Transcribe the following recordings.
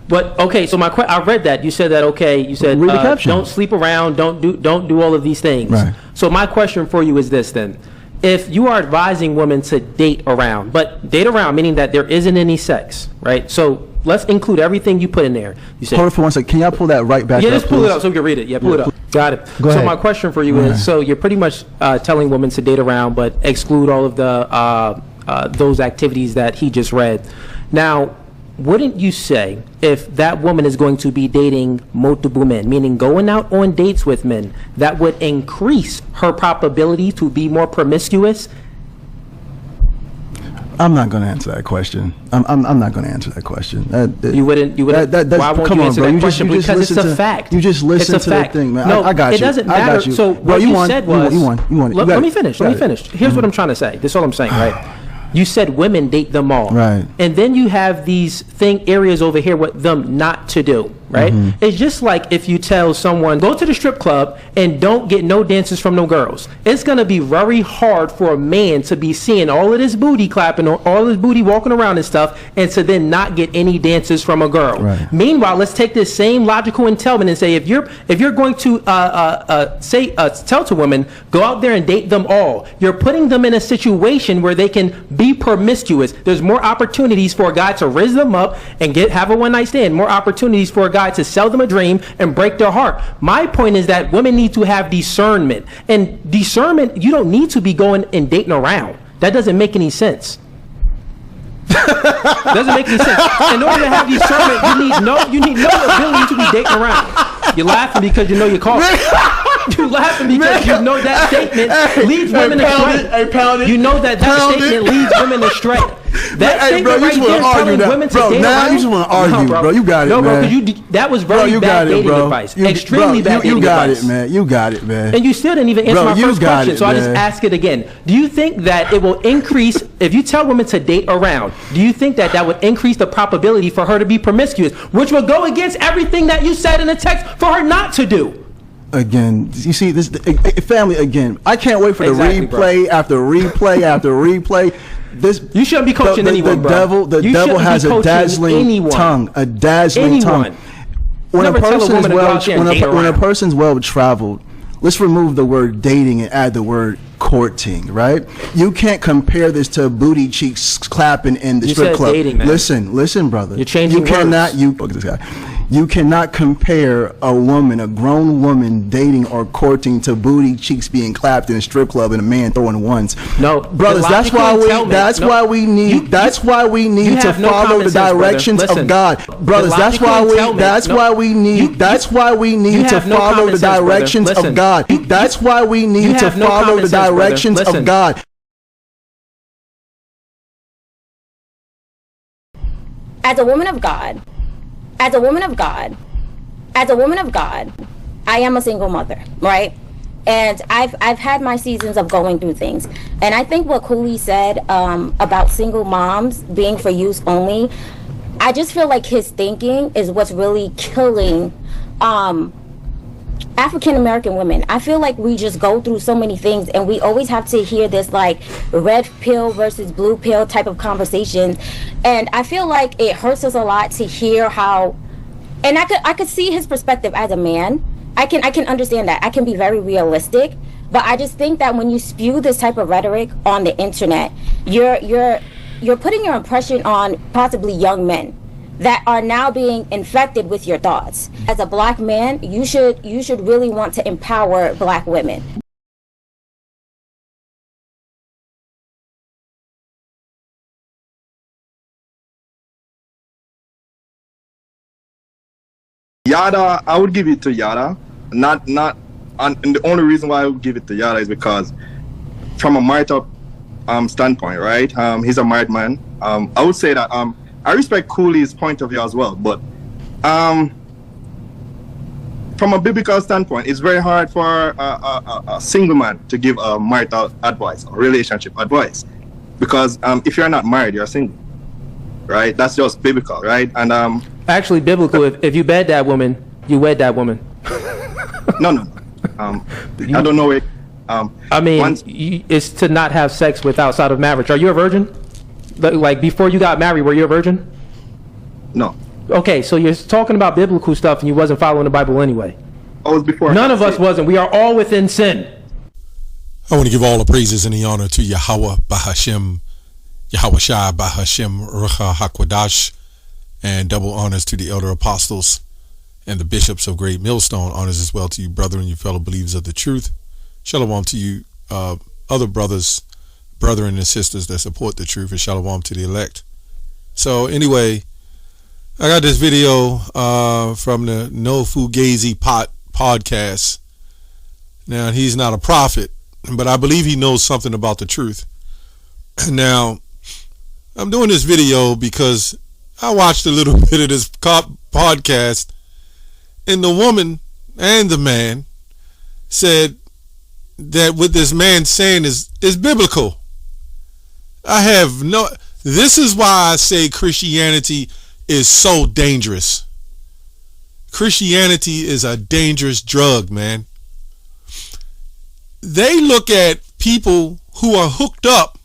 But okay, so I read that you said that. Okay, you said Read the caption. don't sleep around, don't do all of these things. Right. So my question for you is this then: if you are advising women to date around, but date around meaning that there isn't any sex, right? So let's include everything you put in there. You said, hold it for 1 second. Can y'all pull that right back up? yeah, just pull please? it up so we can read it. Yeah, pull it up. Got it. Go so ahead. my question for you All is: right. so you're pretty much telling women to date around, but exclude all of the those activities that he just read. Now, wouldn't you say if that woman is going to be dating multiple men, meaning going out on dates with men, that would increase her probability to be more promiscuous? I'm not going to answer that question. I'm not going to answer that question. You wouldn't. Why won't come you on, answer bro. that You just, question? you just Because it's listen a to, fact. You just listen It's a to fact. the thing, man. No, I got you. It doesn't I matter. got you. So bro, what you you won. said was. You won. Let me finish. Let me finish. Here's what I'm trying to say. This is all I'm saying, right? You said women date them all. Right. And then you have these areas over here with them not to do, right? It's just like if you tell someone, go to the strip club and don't get no dances from no girls. It's going to be very hard for a man to be seeing all of this booty clapping, or all this booty walking around and stuff, and to then not get any dances from a girl. Right. Meanwhile, let's take this same logical entailment and say, if you're going to tell to women, go out there and date them all, you're putting them in a situation where they can be promiscuous. There's more opportunities for a guy to raise them up and have a one-night stand, more opportunities for a guy to sell them a dream and break their heart. My point is that women need to have discernment, and discernment, you don't need to be going and dating around. That doesn't make any sense. Doesn't make any sense. In order to have discernment, you need no ability to be dating around. You're laughing because you know you're caught. You're laughing because you know that statement leads women astray. You know that statement leads women astray. That Hey, bro, statement you right just want there to argue telling that. women to Bro, date now around. you just want to argue, No, bro. You got it, no, man. bro, because that was Bro, very you bad got it, dating bro. advice. Extremely bad dating You got advice. it, man. You got it, man. And you still didn't even answer Bro, my you first got question, it, so I just man. ask it again. Do you think that it will increase, if you tell women to date around, do you think that would increase the probability for her to be promiscuous, which would go against everything that you said in the text for her not to do? Again, you see this family again. I can't wait for the Exactly, replay after replay after replay. You shouldn't be coaching anyone, bro. The You devil shouldn't has be a coaching dazzling anyone. tongue, a dazzling tongue. Anyone. When a Never tell a person is woman to go out there and date when a around. person's well traveled, let's remove the word dating and add the word courting, right? You can't compare this to booty cheeks clapping in the You strip said club. dating, man. Listen, brother. You're changing You cannot. words. Look at this guy. You cannot compare a woman, a grown woman, dating or courting to booty cheeks being clapped in a strip club and a man throwing ones. No, brothers. the That's logical why we. entailment- That's no, why we need. you- That's why we you need to have no follow common the sense, brother. directions Listen, of God, brothers. the That's logical why we. entailment- That's no, why we need. That's why we you need to have no follow common the sense, brother. directions of Listen, God. That's why we need to have no follow common the sense, brother. directions of Listen. God. As a woman of God, as a woman of God, as a woman of God, I am a single mother, right? And I've had my seasons of going through things. And I think what Cooley said about single moms being for use only, I just feel like his thinking is what's really killing African American women. I feel like we just go through so many things and we always have to hear this like red pill versus blue pill type of conversations. And I feel like it hurts us a lot to hear how, and I could see his perspective as a man. I can understand that. I can be very realistic, but I just think that when you spew this type of rhetoric on the internet, you're putting your impression on possibly young men that are now being infected with your thoughts. As a black man, you should really want to empower black women. Yada, I would give it to Yada. And the only reason why I would give it to Yada is because from a marital standpoint, right? He's a married man. I would say that I respect Cooley's point of view as well, but from a biblical standpoint, it's very hard for a single man to give a marital advice or relationship advice, because if you're not married, you're single, right? That's just biblical, right? And Actually, biblical, if you bed that woman, you wed that woman. no. I don't know it. I mean, it's to not have sex outside of marriage. Are you a virgin? Like before you got married, were you a virgin? No. Okay, so you're talking about biblical stuff and you wasn't following the Bible anyway. I was before. None of us wasn't. We are all within sin. I want to give all the praises and the honor to Yahweh Bahashem, Yahweh Shai Bahashem Rucha HaKodash, and double honors to the elder apostles and the bishops of Great Millstone. Honors as well to you, brethren, you fellow believers of the truth. Shalom to you, other brethren and sisters that support the truth, and shalom to the elect. So anyway, I got this video from the No Fugazi podcast. Now, he's not a prophet, but I believe he knows something about the truth. Now, I'm doing this video because I watched a little bit of this podcast, and the woman and the man said that what this man saying is biblical. This is why I say Christianity is so dangerous. Christianity is a dangerous drug, man. They look at people who are hooked up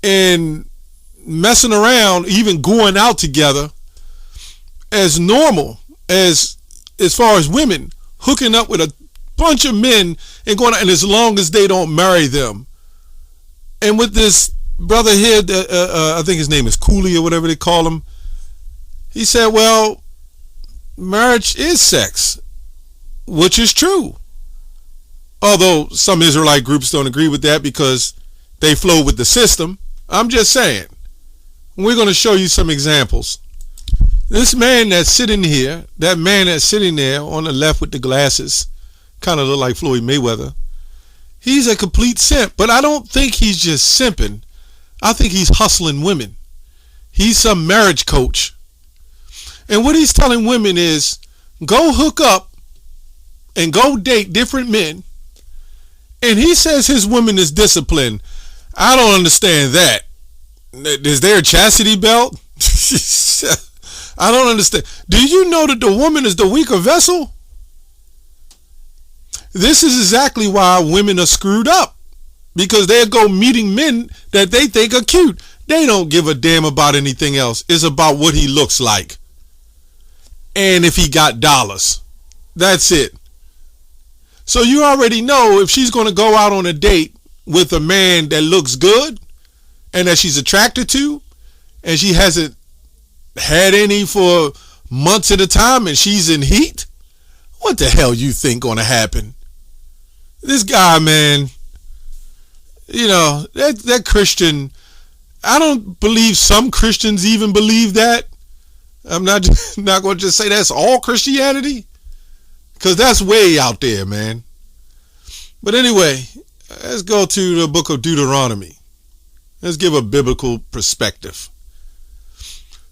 and messing around, even going out together, as normal as far as women hooking up with a bunch of men and going out, and as long as they don't marry them. And with this brother here, I think his name is Cooley or whatever they call him, he said, well, marriage is sex, which is true. Although some Israelite groups don't agree with that because they flow with the system. I'm just saying. We're going to show you some examples. This man that's sitting here, that man that's sitting there on the left with the glasses, kind of look like Floyd Mayweather. He's a complete simp, but I don't think he's just simping. I think he's hustling women. He's some marriage coach. And what he's telling women is, go hook up and go date different men. And he says his woman is disciplined. I don't understand that. Is there a chastity belt? I don't understand. Do you know that the woman is the weaker vessel? This is exactly why women are screwed up. Because they'll go meeting men that they think are cute. They don't give a damn about anything else. It's about what he looks like. And if he got dollars. That's it. So you already know if she's going to go out on a date with a man that looks good and that she's attracted to, and she hasn't had any for months at a time and she's in heat, what the hell you think going to happen? This guy, man, you know, that Christian, I don't believe some Christians even believe that. I'm not going to just say that's all Christianity, because that's way out there, man. But anyway, let's go to the book of Deuteronomy. Let's give a biblical perspective.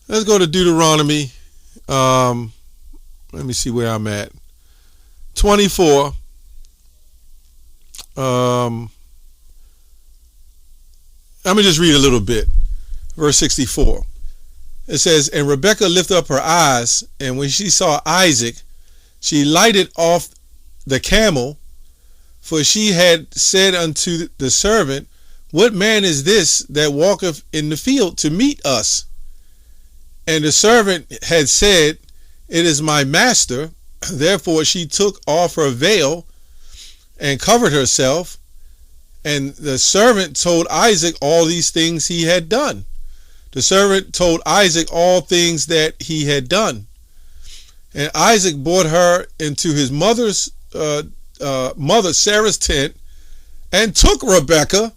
Let's go to Deuteronomy. Let me see where I'm at. 24. I'm going to just read a little bit. Verse 64. It says, and Rebekah lifted up her eyes, and when she saw Isaac, she lighted off the camel, for she had said unto the servant, what man is this that walketh in the field to meet us? And the servant had said, it is my master. Therefore she took off her veil and covered herself. And the servant told Isaac all these things he had done. The servant told Isaac all things that he had done. And Isaac brought her into his mother's mother Sarah's tent and took Rebekah,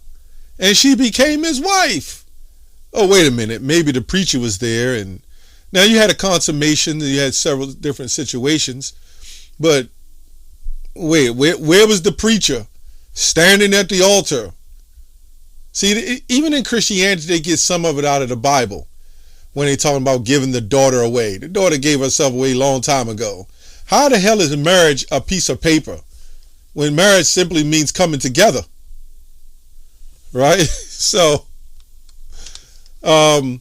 and she became his wife. Oh, wait a minute. Maybe the preacher was there. And now you had a consummation. You had several different situations. But wait, where was the preacher? Standing at the altar. See, even in Christianity, they get some of it out of the Bible when they talking about giving the daughter away. The daughter gave herself away a long time ago. How the hell is marriage a piece of paper when marriage simply means coming together? Right? So, and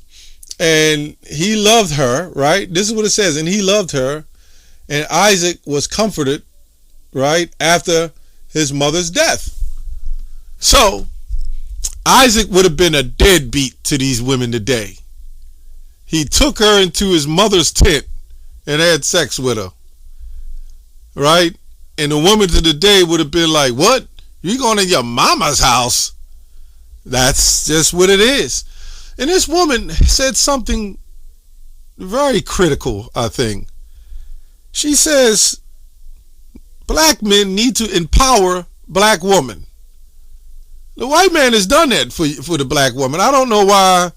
he loved her, right? This is what it says. And he loved her, and Isaac was comforted, right, after his mother's death. So Isaac would have been a deadbeat to these women today. he took her into his mother's tent and had sex with her. Right? And the woman of the day would have been like, what? You going to your mama's house? That's just what it is. And this woman said something very critical, I think. She says, black men need to empower black women. The white man has done that for the black woman. I don't know why.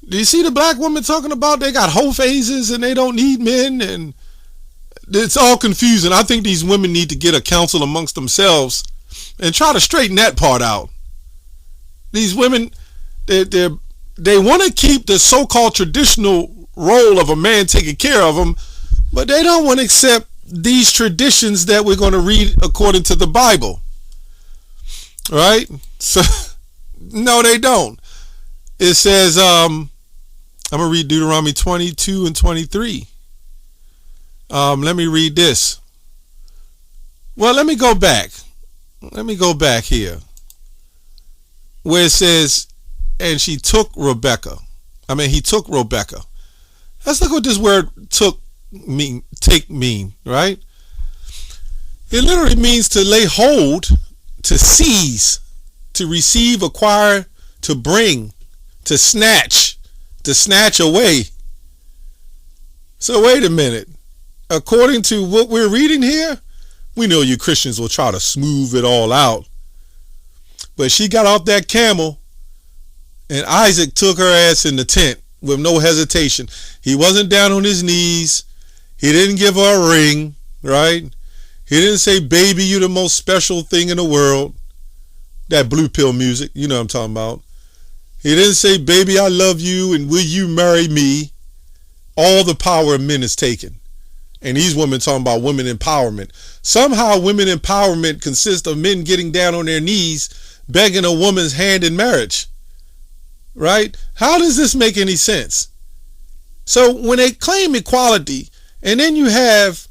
Do you see the black woman talking about they got whole phases and they don't need men? And it's all confusing. I think these women need to get a council amongst themselves and try to straighten that part out. These women, they want to keep the so-called traditional role of a man taking care of them, but they don't want to accept these traditions that we're going to read according to the Bible. Right? So, no, they don't. It says, I'm going to read Deuteronomy 22 and 23. Let me read this. Well, let me go back. Let me go back here. Where it says, and he took Rebecca. Let's look what this word take mean, right? It literally means to lay hold, to seize, to receive, acquire, to bring, to snatch away. So wait a minute. According to what we're reading here, we know you Christians will try to smooth it all out. But she got off that camel and Isaac took her ass in the tent with no hesitation. He wasn't down on his knees. He didn't give her a ring, right? He didn't say, baby, you the most special thing in the world. That blue pill music, you know what I'm talking about. He didn't say, baby, I love you and will you marry me? All the power of men is taken. And these women talking about women empowerment. Somehow women empowerment consists of men getting down on their knees, begging a woman's hand in marriage. Right? How does this make any sense? So when they claim equality, and then you have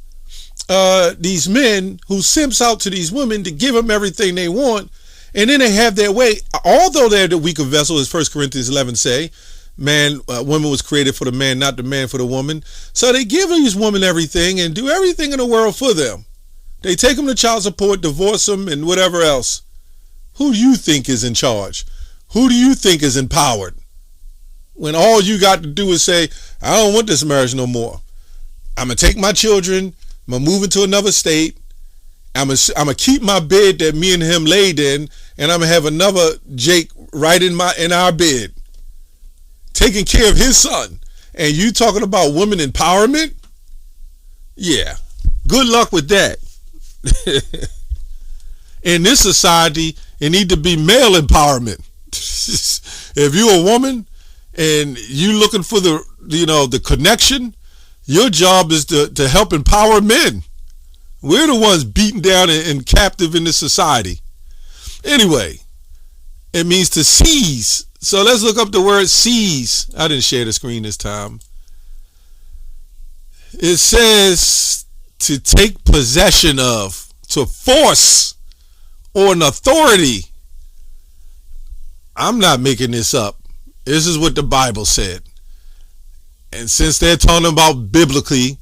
these men who simps out to these women to give them everything they want, and then they have their way, although they're the weaker vessel, as 1 Corinthians 11 say, woman was created for the man, not the man for the woman. So they give these women everything and do everything in the world for them. They take them to child support, divorce them, and whatever else. Who do you think is in charge? Who do you think is empowered? When all you got to do is say, I don't want this marriage no more. I'm going to take my children. I'm going to move into another state. I'm going to keep my bed that me and him laid in, and I'm going to have another Jake right in our bed, taking care of his son. And you talking about women empowerment? Yeah. Good luck with that. In this society, it need to be male empowerment. If you're a woman and you looking for the connection, your job is to help empower men. We're the ones beaten down and captive in this society. Anyway, it means to seize. So let's look up the word seize. I didn't share the screen this time. It says to take possession of, to force, or an authority. I'm not making this up. This is what the Bible said. And since they're talking about biblically,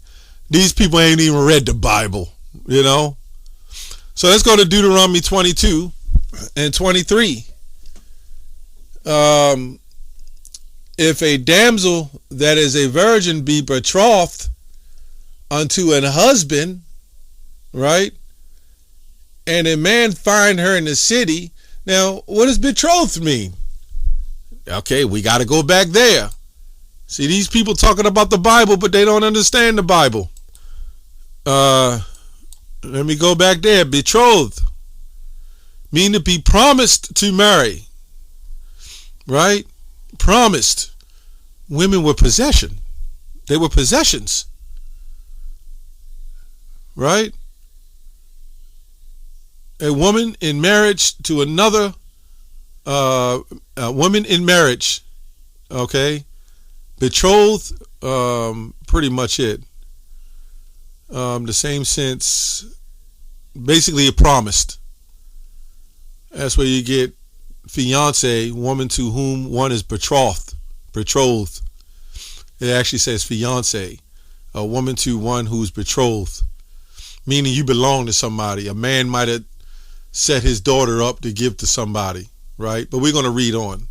these people ain't even read the Bible, you know. So let's go to Deuteronomy 22 and 23. If a damsel that is a virgin be betrothed unto an husband, right, and a man find her in the city. Now, what does betrothed mean? Okay, we got to go back there. See, these people talking about the Bible, but they don't understand the Bible. Let me go back there. Betrothed mean to be promised to marry. Right? Promised. Women were possession. They were possessions. Right? A woman in marriage to another woman in marriage. Okay? Betrothed, pretty much it. The same sense, basically a promised. That's where you get fiance, woman to whom one is betrothed. It actually says fiance, a woman to one who's betrothed, meaning you belong to somebody. A man might have set his daughter up to give to somebody, right? But we're going to read on.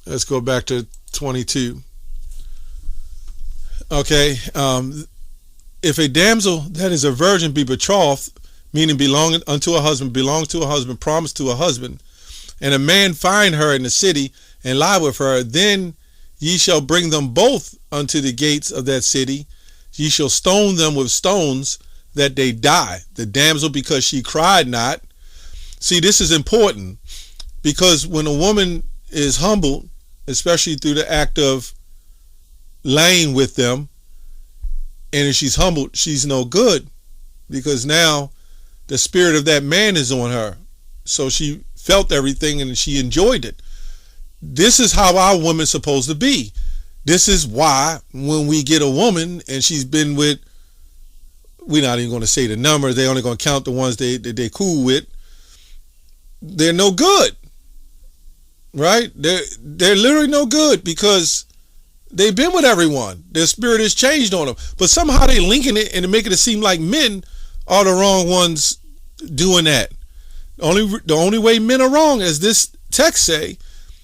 Let's go back to 22. Okay. If a damsel that is a virgin be betrothed, meaning belonging unto a husband, belongs to a husband, promised to a husband, and a man find her in the city and lie with her, then ye shall bring them both unto the gates of that city. Ye shall stone them with stones that they die. The damsel, because she cried not. See, this is important, because when a woman is humbled, especially through the act of laying with them, and if she's humbled, she's no good, because now the spirit of that man is on her. So she felt everything and she enjoyed it. This is how our woman's supposed to be. This is why when we get a woman and she's been with, we're not even going to say the number, they're only going to count the ones they're cool with, they're no good, right? They're literally no good, because they've been with everyone. Their spirit has changed on them, but somehow they linking it and making it seem like men are the wrong ones doing that. The only way men are wrong, as this text say,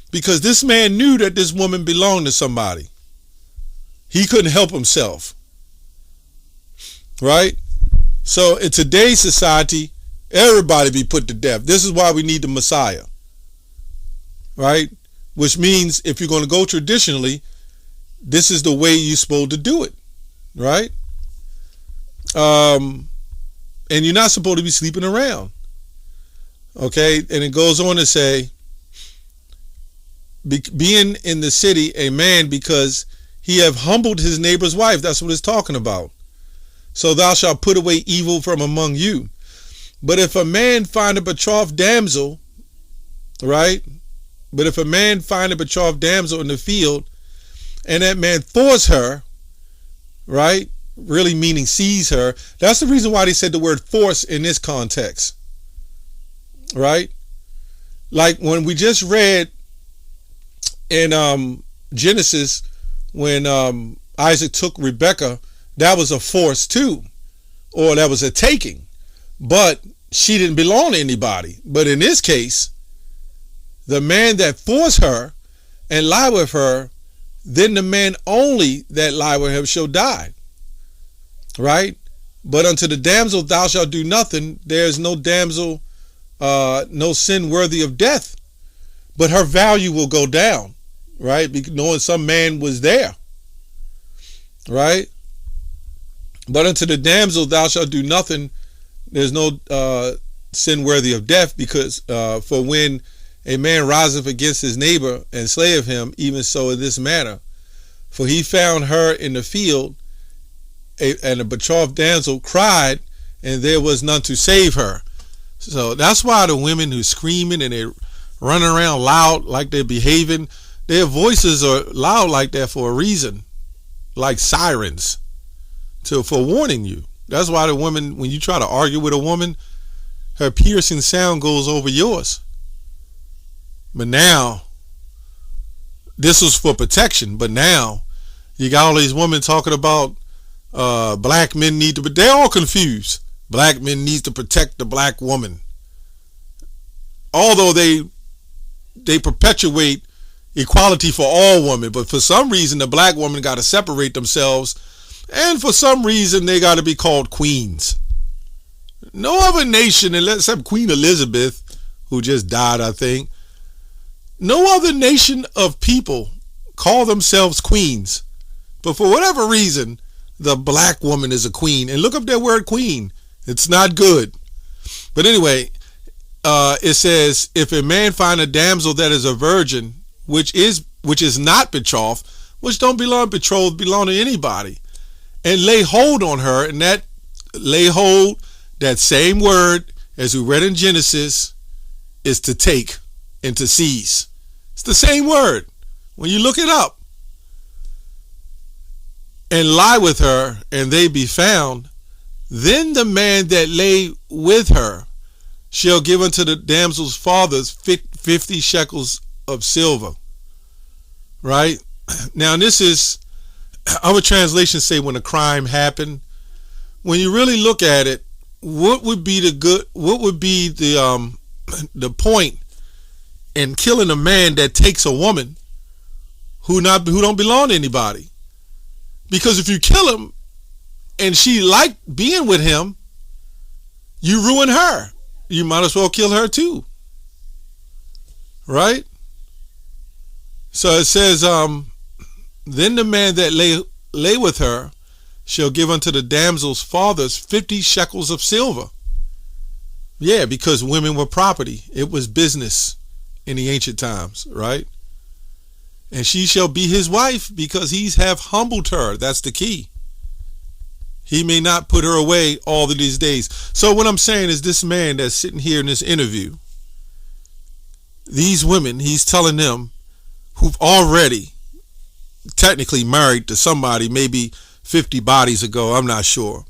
because this man knew that this woman belonged to somebody. He couldn't help himself, right? So in today's society, everybody be put to death. This is why we need the Messiah, right? Which means if you're going to go traditionally, this is the way you're supposed to do it, right? And you're not supposed to be sleeping around, okay? And it goes on to say, being in the city a man, because he have humbled his neighbor's wife. That's what it's talking about. So thou shalt put away evil from among you. But if a man find a betrothed damsel, right? But if a man find a betrothed damsel in the field, and that man force her, right? Really meaning seize her. That's the reason why they said the word force in this context, right? Like when we just read in Genesis, when Isaac took Rebekah, that was a force too, or that was a taking, but she didn't belong to anybody. But in this case, the man that forced her and lie with her, then the man only that lie with him shall die, right? But unto the damsel thou shalt do nothing. There is no damsel, no sin worthy of death, but her value will go down, right? Knowing some man was there, right? But unto the damsel thou shalt do nothing. There's no sin worthy of death, because for when a man riseth against his neighbor and slayeth him, even so in this manner. For he found her in the field, and a betrothed damsel cried, and there was none to save her. So that's why the women who screaming and they running around loud like they're behaving, their voices are loud like that for a reason, like sirens, for warning you. That's why the woman, when you try to argue with a woman, her piercing sound goes over yours. But now, this was for protection, but now you got all these women talking about black men need to, but they're all confused. Black men need to protect the black woman. Although they perpetuate equality for all women, but for some reason the black woman got to separate themselves, and for some reason they got to be called queens. No other nation, except Queen Elizabeth, who just died, I think, no other nation of people call themselves queens. But for whatever reason, the black woman is a queen. And look up that word queen. It's not good. But anyway, it says, if a man find a damsel that is a virgin, which is not betrothed, which don't belong betrothed, belong to anybody, and lay hold on her, and that lay hold, that same word as we read in Genesis, is to take and to seize. It's the same word when you look it up. And lie with her, and they be found, then the man that lay with her shall give unto the damsel's fathers 50 shekels of silver. right? Now this is, our translations say when a crime happened. When you really look at it, what would be the point in killing a man that takes a woman who don't belong to anybody? Because if you kill him and she liked being with him, you ruin her. You might as well kill her too. Right? So it says, then the man that lay with her shall give unto the damsel's fathers 50 shekels of silver. Yeah, because women were property. It was business in the ancient times, right? And she shall be his wife because he's have humbled her. That's the key. He may not put her away all of these days. So what I'm saying is, this man that's sitting here in this interview, these women, he's telling them who've already technically married to somebody maybe 50 bodies ago, I'm not sure.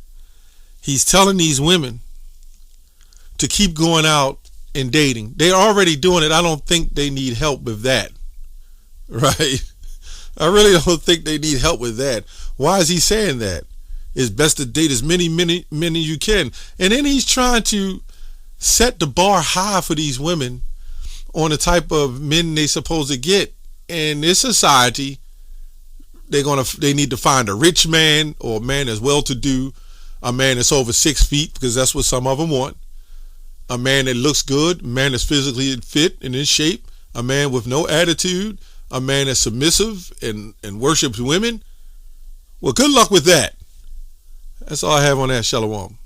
He's telling these women to keep going out and dating. They're already doing it. I don't think they need help with that. Right? I really don't think they need help with that. Why is he saying that? It's best to date as many you can. And then he's trying to set the bar high for these women on the type of men they supposed to get. In this society, they need to find a rich man, or a man that's well-to-do, a man that's over 6 feet, because that's what some of them want, a man that looks good, a man that's physically fit and in shape, a man with no attitude, a man that's submissive and worships women. Well, good luck with that. That's all I have on that. Shalom.